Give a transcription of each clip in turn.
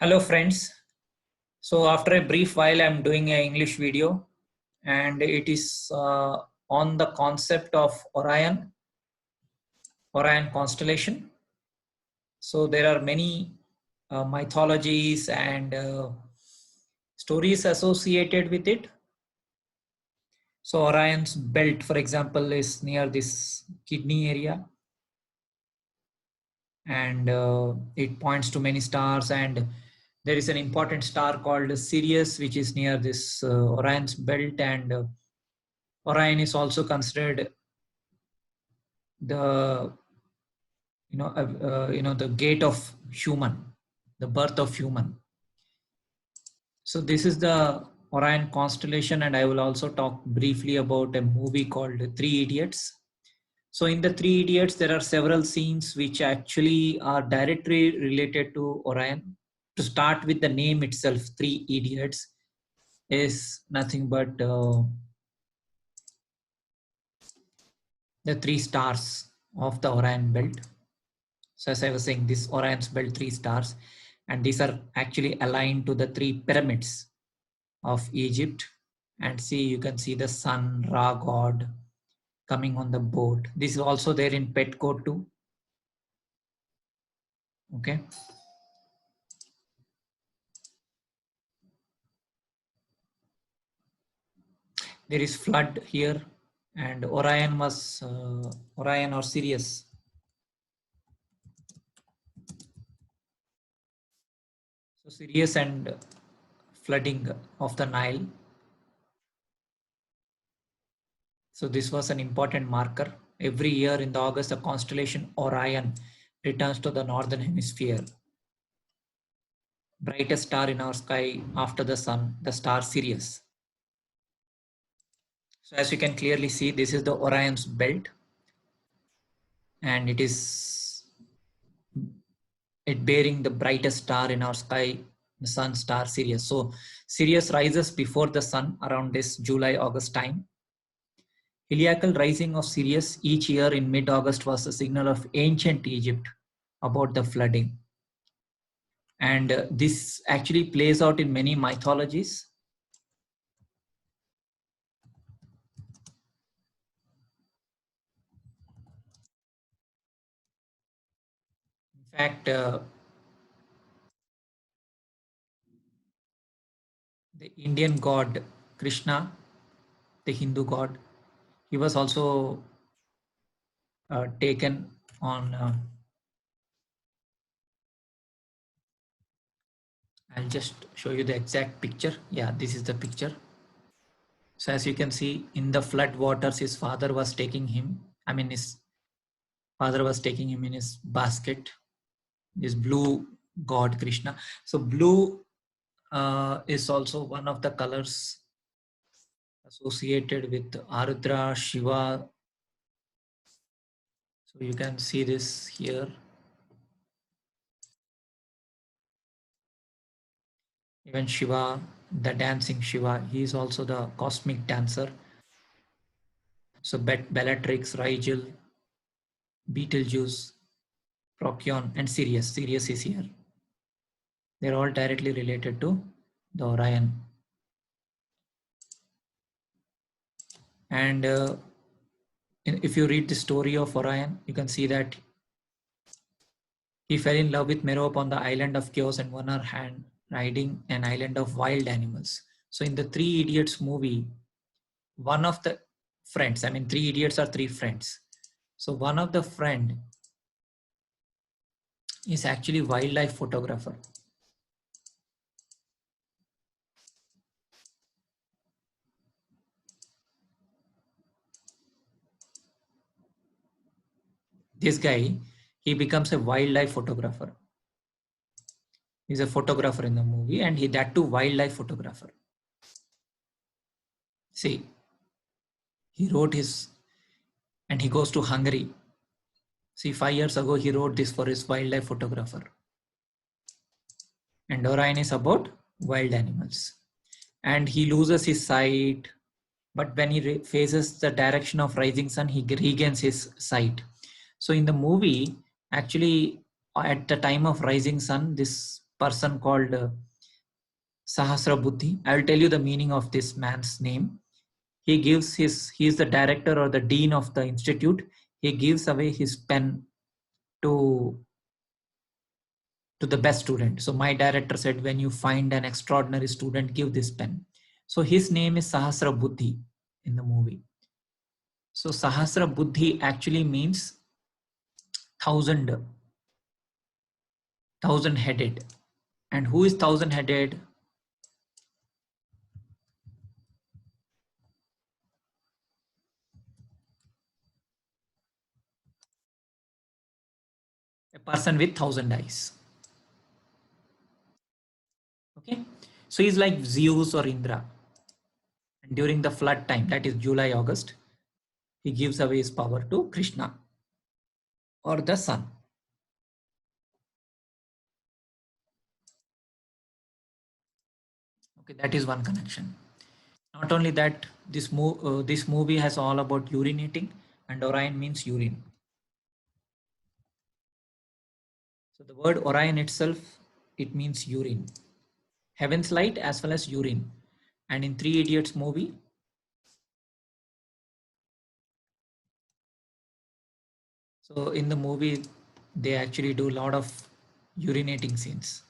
Hello friends. So after a brief while I'm doing an English video and it is on the concept of Orion constellation. So there are many mythologies and stories associated with it. So Orion's belt, for example, is near this kidney area and it points to many stars, and there is an important star called Sirius which is near this Orion's belt, and Orion is also considered the the gate of human, the birth of human. So this is the Orion constellation, and I will also talk briefly about a movie called Three Idiots. So in the Three Idiots, there are several scenes which actually are directly related to Orion. To start with, the name itself, Three Idiots, is nothing but the three stars of the Orion belt. So as I was saying, this Orion's belt, three stars, and these are actually aligned to the three pyramids of Egypt. And see, you can see the sun, Ra god, coming on the boat. This is also there in Petco too. Okay. There is flood here, and Orion was Orion or Sirius. So Sirius and flooding of the Nile. So this was an important marker. Every year in the August, the constellation Orion returns to the northern hemisphere. Brightest star in our sky after the sun, the star Sirius. So as you can clearly see, this is the Orion's belt, and it bearing the brightest star in our sky, the sun star Sirius. So Sirius rises before the sun around this July-August time. Heliacal rising of Sirius each year in mid-August was a signal of ancient Egypt about the flooding. And this actually plays out in many mythologies. In fact, the Indian god Krishna, the Hindu god, he was also taken on. I'll just show you the exact picture. Yeah, this is the picture. So as you can see, in the flood waters, his father was taking him. His father was taking him in his basket. This blue god Krishna. So blue is also one of the colors associated with Arudra, Shiva. So you can see this here. Even Shiva, the dancing Shiva, he is also the cosmic dancer. So Bellatrix, Rigel, Betelgeuse, Procyon, and Sirius. Sirius is here. They're all directly related to the Orion. And if you read the story of Orion, you can see that he fell in love with Merope on the island of Chios and won her hand riding an island of wild animals. So in the Three Idiots movie, one of the friends, Three Idiots are three friends. So one of the friend is actually wildlife photographer. This guy, he becomes a wildlife photographer. He's a photographer in the movie, and that too wildlife photographer. See, he wrote and he goes to Hungary. See, 5 years ago, he wrote this for his wildlife photographer. And Orion is about wild animals. And he loses his sight, but when he faces the direction of rising sun, he regains his sight. So in the movie, actually, at the time of rising sun, this person called Sahasra Buddhi. I will tell you the meaning of this man's name. He is the director or the dean of the institute. He gives away his pen to the best student. So my director said, when you find an extraordinary student, give this pen. So his name is Sahasra Buddhi in the movie. So Sahasra Buddhi actually means thousand headed. And who is thousand headed? A person with 1,000 eyes. Okay, so he's like Zeus or Indra. And during the flood time, that is July, August, he gives away his power to Krishna or the sun. Okay, that is one connection. Not only that, this movie has all about urinating, and Orion means urine. So the word Orion itself, it means urine. Heaven's light as well as urine. And in Three Idiots movie, so in the movie, they actually do a lot of urinating scenes.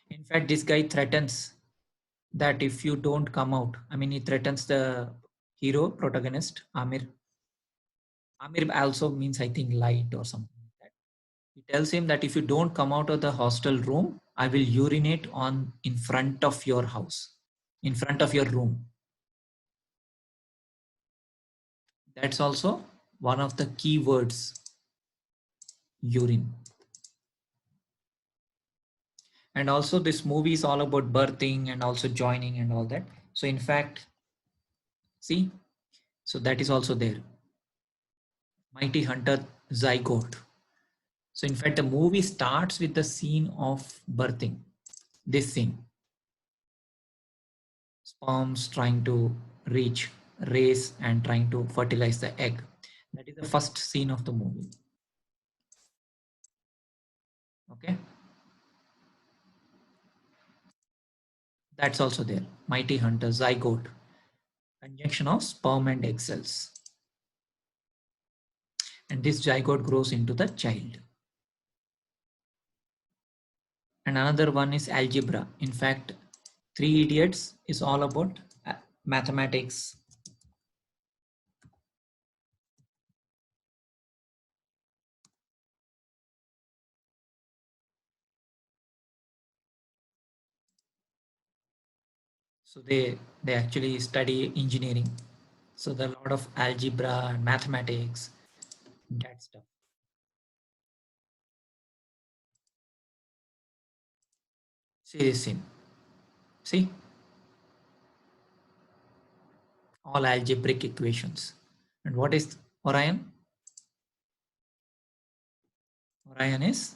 In fact, this guy threatens that if you don't come out, I mean, he threatens the hero protagonist, Amir. Amir also means, I think, light or something like that. He tells him that if you don't come out of the hostel room, I will urinate on in front of your house, in front of your room. That's also one of the key words, urine. And also this movie is all about birthing and also joining and all that. So in fact, see, so that is also there. Mighty Hunter zygote. So in fact, the movie starts with the scene of birthing. This scene, sperms trying to reach, race and trying to fertilize the egg. That is the first scene of the movie. Okay. That's also there. Mighty Hunter zygote. Conjunction of sperm and egg cells. And this zygote grows into the child. And another one is algebra. In fact, Three Idiots is all about mathematics. So they actually study engineering. So there are a lot of algebra and mathematics, that stuff. See this scene. See? All algebraic equations. And what is Orion? Orion is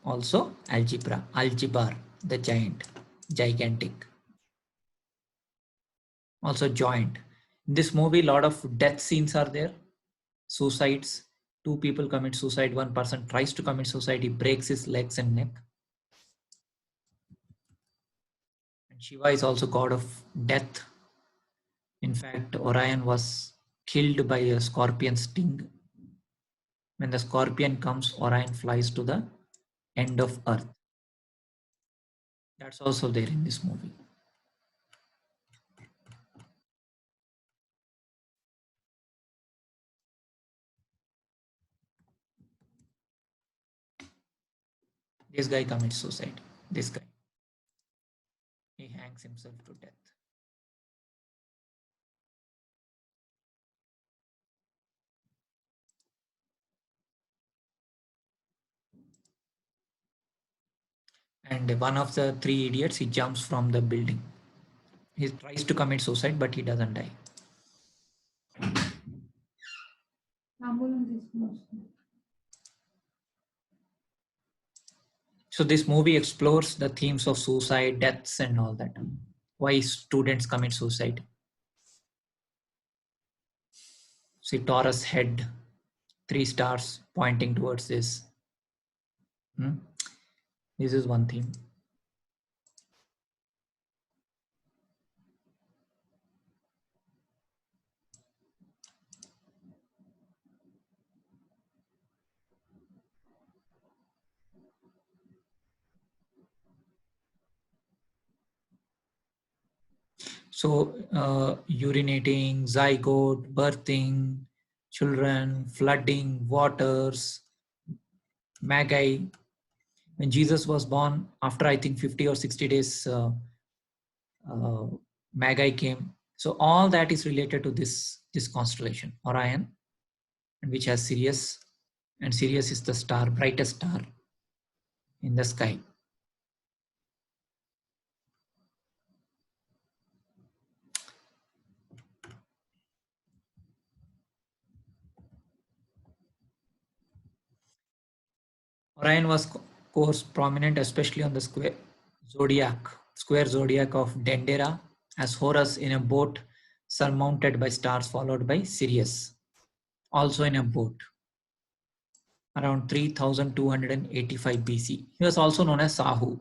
also algebra. Algebra, the gigantic. Also joint. In this movie, a lot of death scenes are there. Suicides. Two people commit suicide. One person tries to commit suicide. He breaks his legs and neck. And Shiva is also god of death. In fact, Orion was killed by a scorpion sting. When the scorpion comes, Orion flies to the end of Earth. That's also there in this movie. This guy commits suicide. This guy. He hangs himself to death. And one of the Three Idiots, he jumps from the building. He tries to commit suicide, but he doesn't die. So this movie explores the themes of suicide, deaths and all that. Why students commit suicide. See Taurus head, 3 stars pointing towards this. This is one theme. So urinating, zygote, birthing, children, flooding, waters, magi. When Jesus was born, after I think 50 or 60 days, uh, magi came. So all that is related to this constellation, Orion, and which has Sirius, and Sirius is the star, brightest star in the sky. Orion was course prominent, especially on the square zodiac of Dendera, as Horus in a boat surmounted by stars, followed by Sirius, also in a boat, around 3285 BC. He was also known as Sahu.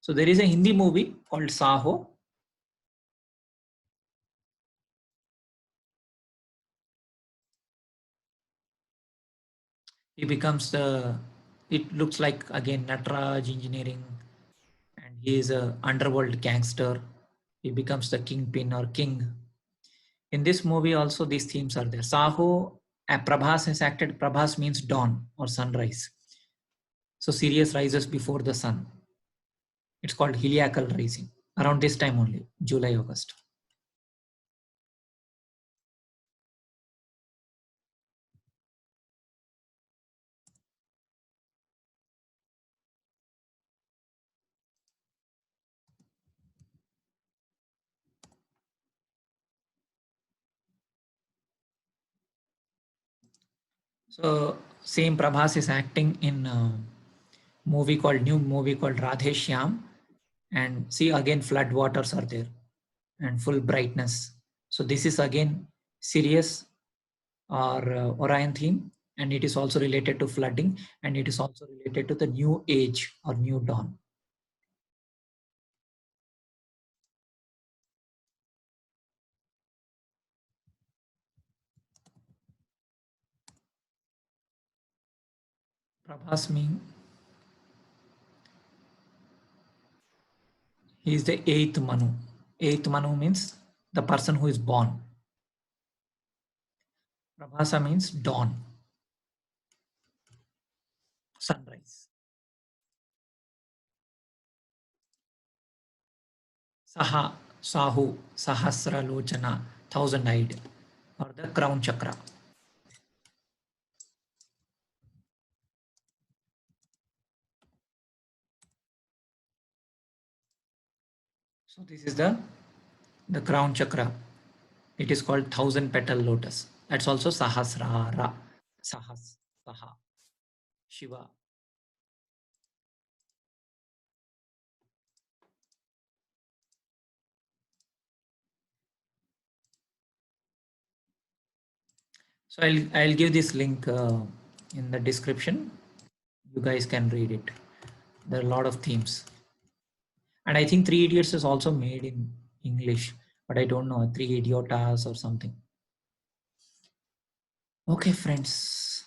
So there is a Hindi movie called Saho. He becomes it looks like again Nataraj engineering, and he is a underworld gangster. He becomes the kingpin or king. In this movie also these themes are there. Saho, Prabhas is acted. Prabhas means dawn or sunrise. So Sirius rises before the sun. It's called heliacal rising. Around this time only, July, August. So same Prabhas is acting in a new movie called Radhe Shyam, and see again flood waters are there and full brightness. So this is again Sirius or Orion theme, and it is also related to flooding, and it is also related to the new age or new dawn. Prabhas mean he is the eighth Manu. Eighth Manu means the person who is born. Prabhasa means dawn, sunrise. Saha, Sahu, Sahasra Lochana, thousand-eyed, or the crown chakra. So this is the crown chakra. It is called thousand petal lotus. That's also Sahasrara. Sahas, Saha, Shiva. So I'll give this link in the description. You guys can read it. There are a lot of themes. And I think Three Idiots is also made in English, but I don't know, Three Idiotas or something. Okay, friends.